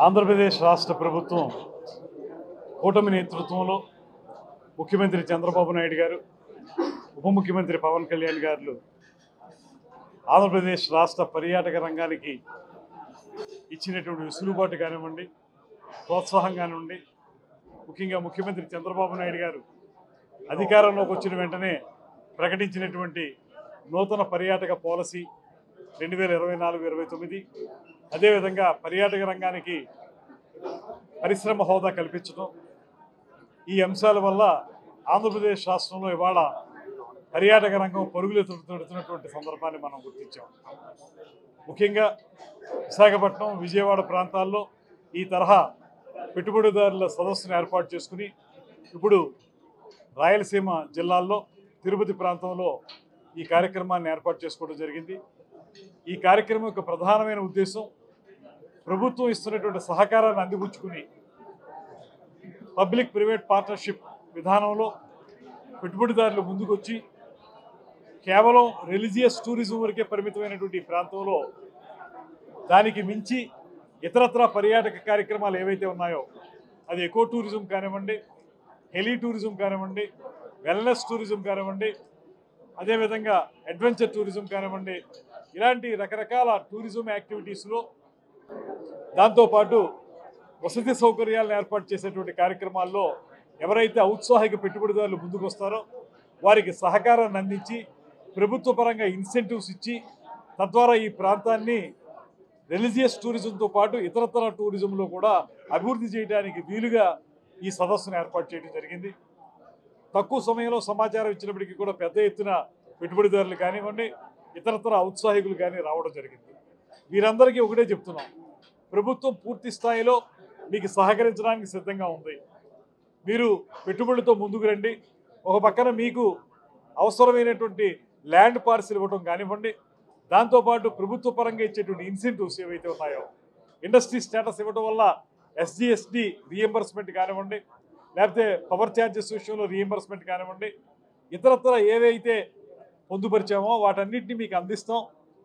ఆంధ్రప్రదేశ్ రాష్ట్ర ప్రభుత్వం కూటమి నేతృత్వంలో ముఖ్యమంత్రి చంద్రబాబు నాయుడు గారు, ఉప ముఖ్యమంత్రి పవన్ కళ్యాణ్ గారు ఆంధ్రప్రదేశ్ రాష్ట్ర పర్యాటక రంగానికి ఇచ్చినటువంటి వెసులుబాటు కానివ్వండి, ప్రోత్సాహం కానివ్వండి, ముఖ్యంగా ముఖ్యమంత్రి చంద్రబాబు నాయుడు గారు అధికారంలోకి వచ్చిన వెంటనే ప్రకటించినటువంటి నూతన పర్యాటక పాలసీ 2024-29, అదేవిధంగా పర్యాటక రంగానికి పరిశ్రమ హోదా కల్పించడం, ఈ అంశాల వల్ల ఆంధ్రప్రదేశ్ రాష్ట్రంలో ఇవాళ పర్యాటక రంగం పరుగులు తొడుతున్నటువంటి సందర్భాన్ని మనం గుర్తించాం. ముఖ్యంగా విశాఖపట్నం, విజయవాడ ప్రాంతాల్లో ఈ తరహా పెట్టుబడిదారుల సదస్సును ఏర్పాటు చేసుకుని ఇప్పుడు రాయలసీమ జిల్లాల్లో తిరుపతి ప్రాంతంలో ఈ కార్యక్రమాన్ని ఏర్పాటు చేసుకోవడం జరిగింది. ఈ కార్యక్రమం యొక్క ప్రధానమైన ఉద్దేశం ప్రభుత్వం ఇస్తున్నటువంటి సహకారాన్ని అందిపుచ్చుకుని పబ్లిక్ ప్రైవేట్ పార్ట్నర్షిప్ విధానంలో పెట్టుబడిదారులు ముందుకొచ్చి కేవలం రిలీజియస్ టూరిజం వరకే పరిమితమైనటువంటి ఈ ప్రాంతంలో దానికి మించి ఇతరత్ర పర్యాటక కార్యక్రమాలు ఏవైతే ఉన్నాయో, అది ఎకో టూరిజం కానివ్వండి, హెలీ టూరిజం కానివ్వండి, వెల్నెస్ టూరిజం కానివ్వండి, అదేవిధంగా అడ్వెంచర్ టూరిజం కానివ్వండి, ఇలాంటి రకరకాల టూరిజం యాక్టివిటీస్లో దాంతోపాటు వసతి సౌకర్యాలను ఏర్పాటు చేసేటువంటి కార్యక్రమాల్లో ఎవరైతే ఔత్సాహిక పెట్టుబడిదారులు ముందుకు వస్తారో వారికి సహకారాన్ని అందించి ప్రభుత్వ పరంగా ఇన్సెంటివ్స్ ఇచ్చి తద్వారా ఈ ప్రాంతాన్ని రిలీజియస్ టూరిజంతో పాటు ఇతరతర టూరిజంలో కూడా అభివృద్ధి చేయడానికి వీలుగా ఈ సదస్సును ఏర్పాటు చేయడం జరిగింది. తక్కువ సమయంలో సమాచారం ఇచ్చినప్పటికీ కూడా పెద్ద ఎత్తున పెట్టుబడిదారులు కానివ్వండి, ఇతరతర ఔత్సాహికులు కానీ రావడం జరిగింది. వీరందరికీ ఒకటే చెప్తున్నాం, ప్రభుత్వం పూర్తి స్థాయిలో మీకు సహకరించడానికి సిద్ధంగా ఉంది. మీరు పెట్టుబడులతో ముందుకు రండి. ఒక పక్కన మీకు అవసరమైనటువంటి ల్యాండ్ పార్సిల్ ఇవ్వడం కానివ్వండి, దాంతోపాటు ప్రభుత్వ పరంగా ఇచ్చేటువంటి ఇన్సెంటివ్స్ ఏవైతే ఉన్నాయో, ఇండస్ట్రీ స్టేటస్ ఇవ్వడం వల్ల ఎస్జిఎస్డి రీఎంబర్స్మెంట్ కానివ్వండి, లేకపోతే పవర్ ఛార్జెస్ విషయంలో రీఎంబర్స్మెంట్ కానివ్వండి, ఇతరత్ర ఏవైతే పొందుపరిచామో వాటన్నిటిని మీకు అందిస్తాం,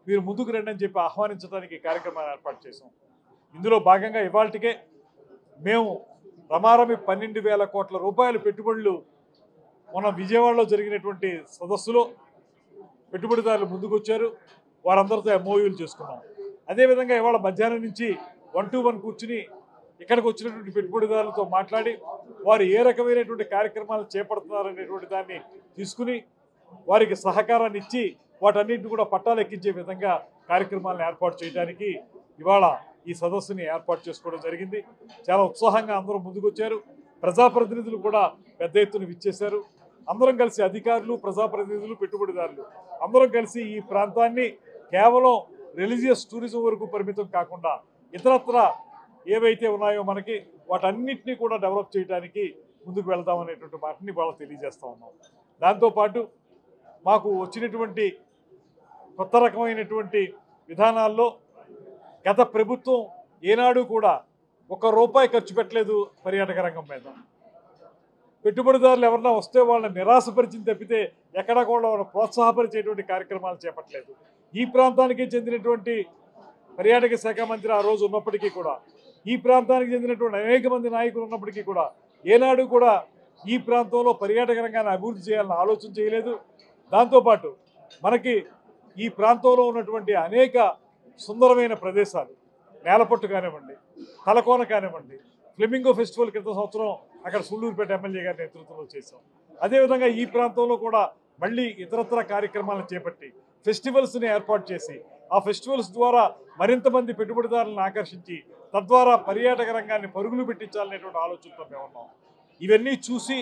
మీరు ముందుకు రండి అని చెప్పి ఆహ్వానించడానికి కార్యక్రమాన్ని ఏర్పాటు చేసాం. ఇందులో భాగంగా ఇవాళకే మేము రమారమి 12,000 కోట్ల రూపాయల పెట్టుబడులు మన విజయవాడలో జరిగినటువంటి సదస్సులో పెట్టుబడిదారులు ముందుకు వచ్చారు. వారందరితో ఎంఓయూలు చేసుకున్నాం. అదేవిధంగా ఇవాళ మధ్యాహ్నం నుంచి 1-to-1 కూర్చుని ఇక్కడికి వచ్చినటువంటి పెట్టుబడిదారులతో మాట్లాడి వారు ఏ రకమైనటువంటి కార్యక్రమాలు చేపడుతున్నారనేటువంటి దాన్ని తీసుకుని వారికి సహకారాన్ని ఇచ్చి వాటన్నింటిని కూడా పట్టాలు ఎక్కించే విధంగా కార్యక్రమాలను ఏర్పాటు చేయడానికి ఇవాళ ఈ సదస్సుని ఏర్పాటు చేసుకోవడం జరిగింది. చాలా ఉత్సాహంగా అందరూ ముందుకొచ్చారు. ప్రజాప్రతినిధులు కూడా పెద్ద ఎత్తున విచ్చేశారు. అందరం కలిసి అధికారులు, ప్రజాప్రతినిధులు, పెట్టుబడిదారులు అందరం కలిసి ఈ ప్రాంతాన్ని కేవలం రిలీజియస్ టూరిజం వరకు పరిమితం కాకుండా ఇతరత్ర ఏవైతే ఉన్నాయో మనకి వాటన్నిటినీ కూడా డెవలప్ చేయడానికి ముందుకు వెళ్దామనేటువంటి మాటని వాళ్ళు తెలియజేస్తూ ఉన్నాం. దాంతోపాటు మాకు వచ్చినటువంటి కొత్త రకమైనటువంటి విధానాల్లో గత ప్రభుత్వం ఏనాడు కూడా ₹1 ఖర్చు పెట్టలేదు పర్యాటక రంగం మీద. పెట్టుబడిదారులు ఎవరన్నా వస్తే వాళ్ళని నిరాశపరిచింది తప్పితే ఎక్కడా కూడా వాళ్ళని ప్రోత్సాహపరిచేటువంటి కార్యక్రమాలు చేపట్టలేదు. ఈ ప్రాంతానికి చెందినటువంటి పర్యాటక శాఖ మంత్రి ఆ రోజు ఉన్నప్పటికీ కూడా, ఈ ప్రాంతానికి చెందినటువంటి అనేక మంది నాయకులు ఉన్నప్పటికీ కూడా ఏనాడు కూడా ఈ ప్రాంతంలో పర్యాటక రంగాన్ని అభివృద్ధి చేయాలని ఆలోచన చేయలేదు. దాంతోపాటు మనకి ఈ ప్రాంతంలో ఉన్నటువంటి అనేక సుందరమైన ప్రదేశాలు, నేలపట్టు కానివ్వండి, తలకోన కానివ్వండి, ఫ్లెమింగో ఫెస్టివల్ క్రితం సంవత్సరం అక్కడ సుళ్ళూరుపేట ఎమ్మెల్యే గారి నేతృత్వంలో చేశాం. అదేవిధంగా ఈ ప్రాంతంలో కూడా మళ్ళీ ఇతరత్ర కార్యక్రమాలను చేపట్టి ఫెస్టివల్స్ని ఏర్పాటు చేసి ఆ ఫెస్టివల్స్ ద్వారా మరింత మంది పెట్టుబడిదారులను ఆకర్షించి తద్వారా పర్యాటక రంగాన్ని పరుగులు పెట్టించాలనేటువంటి ఆలోచనతో మేము ఉన్నాం. ఇవన్నీ చూసి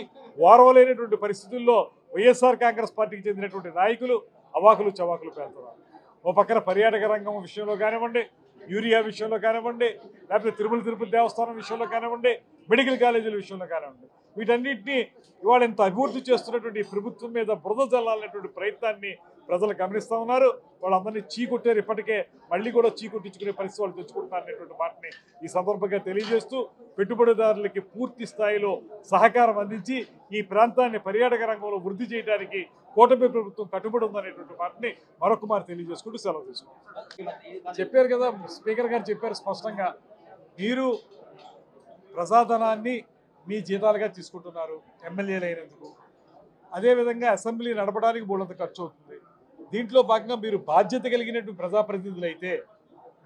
ఓర్వలేనటువంటి పరిస్థితుల్లో వైఎస్ఆర్ కాంగ్రెస్ పార్టీకి చెందినటువంటి నాయకులు అవాకులు చవాకులు పేలుతున్నారు. ఓ పక్కన పర్యాటక రంగం విషయంలో కానివ్వండి, యూరియా విషయంలో కానివ్వండి, లేకపోతే తిరుపతి దేవస్థానం విషయంలో కానివ్వండి, మెడికల్ కాలేజీల విషయంలో కానివ్వండి, వీటన్నిటినీ ఇవాళ ఇంత అభివృద్ధి చేస్తున్నటువంటి ప్రభుత్వం మీద బురద జల్లాలనేటువంటి ప్రయత్నాన్ని ప్రజలు గమనిస్తూ ఉన్నారు. వాళ్ళందరినీ చీకొట్టారు. ఇప్పటికే మళ్ళీ కూడా చీకొట్టించుకునే పరిస్థితి వాళ్ళు తెచ్చుకుంటున్నారు అనేటువంటి మాటని ఈ సందర్భంగా తెలియజేస్తూ పెట్టుబడిదారులకి పూర్తి స్థాయిలో సహకారం అందించి ఈ ప్రాంతాన్ని పర్యాటక రంగంలో వృద్ధి చేయడానికి కూటమి ప్రభుత్వం కట్టుబడి ఉందనేటువంటి మాటని మరొక మారు తెలియజేసుకుంటూ సెలవు తీసుకుంటాం. చెప్పారు కదా, స్పీకర్ గారు చెప్పారు స్పష్టంగా, మీరు ప్రజాధనాన్ని మీ జీతాలుగా తీసుకుంటున్నారు ఎమ్మెల్యేలు అయినందుకు. అదేవిధంగా అసెంబ్లీ నడపడానికి బోలంత ఖర్చు అవుతుంది. దీంట్లో భాగంగా మీరు బాధ్యత కలిగినటువంటి ప్రజాప్రతినిధులు అయితే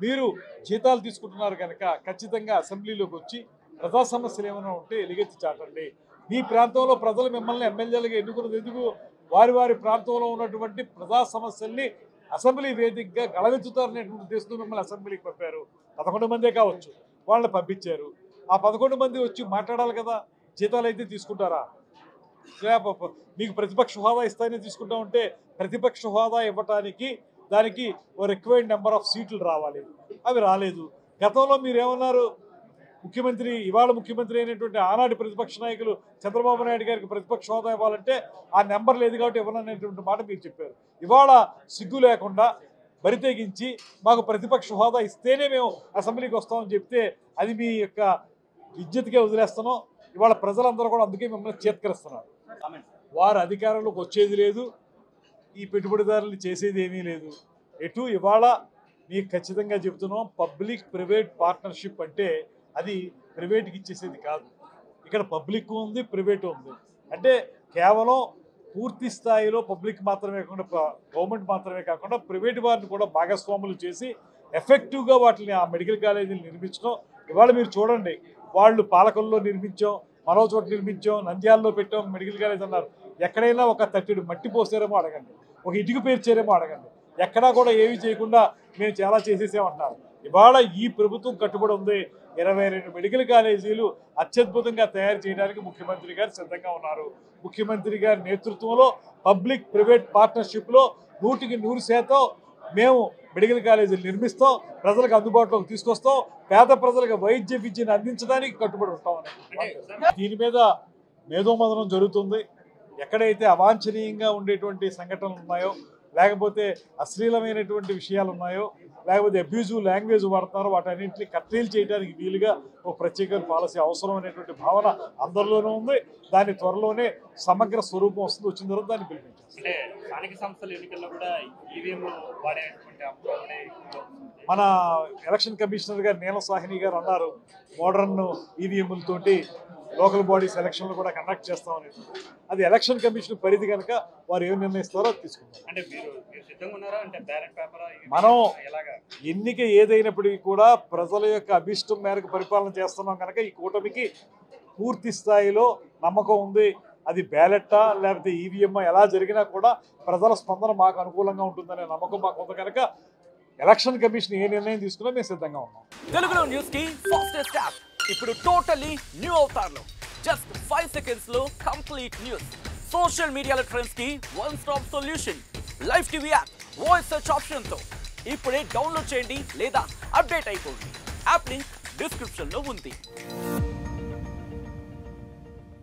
మీరు జీతాలు తీసుకుంటున్నారు కనుక ఖచ్చితంగా అసెంబ్లీలోకి వచ్చి ప్రజా సమస్యలు ఏమైనా ఉంటే ఎలుగెత్తి చాటండి. మీ ప్రాంతంలో ప్రజలు మిమ్మల్ని ఎమ్మెల్యేలుగా ఎన్నుకున్నది ఎందుకు? వారి వారి ప్రాంతంలో ఉన్నటువంటి ప్రజా సమస్యల్ని అసెంబ్లీ వేదికగా గళవెత్తుతారనేటువంటి ఉద్దేశంతో మిమ్మల్ని అసెంబ్లీకి పంపారు. 11 మందే కావచ్చు, వాళ్ళని పంపించారు. ఆ 11 మంది వచ్చి మాట్లాడాలి కదా. జీతాలు అయితే తీసుకుంటారా? మీకు ప్రతిపక్ష హోదా ఇస్తాయని తీసుకుంటా ఉంటే ప్రతిపక్ష హోదా ఇవ్వటానికి దానికి ఓ రిక్వైర్డ్ నెంబర్ ఆఫ్ సీట్లు రావాలి. అవి రాలేదు. గతంలో మీరేమన్నారు? ముఖ్యమంత్రి ఇవాళ ముఖ్యమంత్రి అయినటువంటి ఆనాటి ప్రతిపక్ష నాయకులు చంద్రబాబు నాయుడు గారికి ప్రతిపక్ష హోదా ఇవ్వాలంటే ఆ నెంబర్ లేదు కాబట్టి ఇవ్వననేటువంటి మాట మీరు చెప్పారు. ఇవాళ సిగ్గు లేకుండా బరితెగించి మాకు ప్రతిపక్ష హోదా ఇస్తేనే మేము అసెంబ్లీకి వస్తామని చెప్తే అది మీ యొక్క విద్యుత్కే వదిలేస్తున్నాం. ఇవాళ ప్రజలందరూ కూడా అందుకే మిమ్మల్ని చేత్కరిస్తున్నారు. వారు అధికారంలోకి వచ్చేది లేదు, ఈ పెట్టుబడిదారులు చేసేది ఏమీ లేదు. ఎటు ఇవాళ మీకు ఖచ్చితంగా చెప్తున్నాం, పబ్లిక్ ప్రైవేట్ పార్ట్నర్షిప్ అంటే అది ప్రైవేట్కి ఇచ్చేసేది కాదు. ఇక్కడ పబ్లిక్ ఉంది, ప్రైవేట్ ఉంది. అంటే కేవలం పూర్తి స్థాయిలో పబ్లిక్ మాత్రమే కాకుండా గవర్నమెంట్ మాత్రమే కాకుండా ప్రైవేట్ వారిని కూడా భాగస్వాములు చేసి ఎఫెక్టివ్గా వాటిని ఆ మెడికల్ కాలేజీలు నిర్మించడం. ఇవాళ మీరు చూడండి, వాళ్ళు పాలకొల్లో నిర్మించాం, మరో చోట నిర్మించాం, నంద్యాలలో పెట్టాం మెడికల్ కాలేజ్ అన్నారు. ఎక్కడైనా ఒక తట్టెడు మట్టి పోసారేమో అడగండి, ఒక ఇటుక పేర్చారేమో అడగండి. ఎక్కడా కూడా ఏమీ చేయకుండా మేము చాలా చేసేసామంటున్నారు. ఇవాళ ఈ ప్రభుత్వం కట్టుబడి ఉంది. 22 మెడికల్ కాలేజీలు అత్యద్భుతంగా తయారు చేయడానికి ముఖ్యమంత్రి గారు సిద్ధంగా ఉన్నారు. ముఖ్యమంత్రి గారి నేతృత్వంలో పబ్లిక్ ప్రైవేట్ పార్ట్నర్షిప్లో 100% మేము మెడికల్ కాలేజీలు నిర్మిస్తాం, ప్రజలకు అందుబాటులోకి తీసుకొస్తాం, పేద ప్రజలకు వైద్య విద్యను అందించడానికి కట్టుబడి ఉంటామని. దీని మీద మేధోమథనం జరుగుతుంది. ఎక్కడైతే అవాంఛనీయంగా ఉండేటువంటి సంఘటనలు ఉన్నాయో, లేకపోతే అశ్లీలమైనటువంటి విషయాలు ఉన్నాయో, లేకపోతే అబ్యూజివ్ లాంగ్వేజ్ వాడుతున్నారో వాటన్నింటినీ కట్టేలు చేయడానికి వీలుగా ఒక ప్రత్యేక పాలసీ అవసరం అనేటువంటి భావన అందరిలోనూ ఉంది. దాని త్వరలోనే సమగ్ర స్వరూపం వస్తుంది. వచ్చిన తర్వాత దాన్ని పిలిపించారు. అంటే స్థానిక సంస్థల ఎన్నికల్లో కూడా ఈవీఎం వాడేటువంటి మన ఎలక్షన్ కమిషనర్ గారు నీలం సాహ్ని గారు అన్నారు, మోడర్న్ ఈవీఎంలతోటి లోకల్ బాడీస్ ఎలక్షన్లు కూడా కండక్ట్ చేస్తామని. అది ఎలక్షన్ కమిషన్ పరిధి కనుక వారు ఏం నిర్ణయిస్తారో తీసుకుంటారు. అంటే మీరు సిద్ధంగా ఉన్నారా? అంటే బ్యాలెట్ పేపర్ మనం ఎన్నిక ఏదైనప్పటికీ కూడా ప్రజల యొక్క అభిష్టం మేరకు పరిపాలన చేస్తున్నాం కనుక ఈ కూటమికి పూర్తి స్థాయిలో నమ్మకం ఉంది. అది బ్యాలెట్టా లేకపోతే ఈవీఎం ఎలా జరిగినా కూడా ప్రజల స్పందన మాకు అనుకూలంగా ఉంటుందనే నమ్మకం మాకు ఉంది కనుక ఎలక్షన్ కమిషన్ ఏ నిర్ణయం తీసుకున్నా మేము సిద్ధంగా ఉన్నాం. తెలుగులో న్యూస్ కి ఫాస్టెస్ట్ యాప్ ఇప్పుడు టోటల్లీ న్యూ అవతార్లో జస్ట్ 5 seconds లో కంప్లీట్ న్యూస్. సోషల్ మీడియాలో ట్రెండ్స్ కి one stop solution. Live TV app voice search option తో ఇప్పుడే డౌన్లోడ్ చేయండి లేదా అప్డేట్ అయిపోండి. యాప్ లింక్ డిస్క్రిప్షన్ లో ఉంది.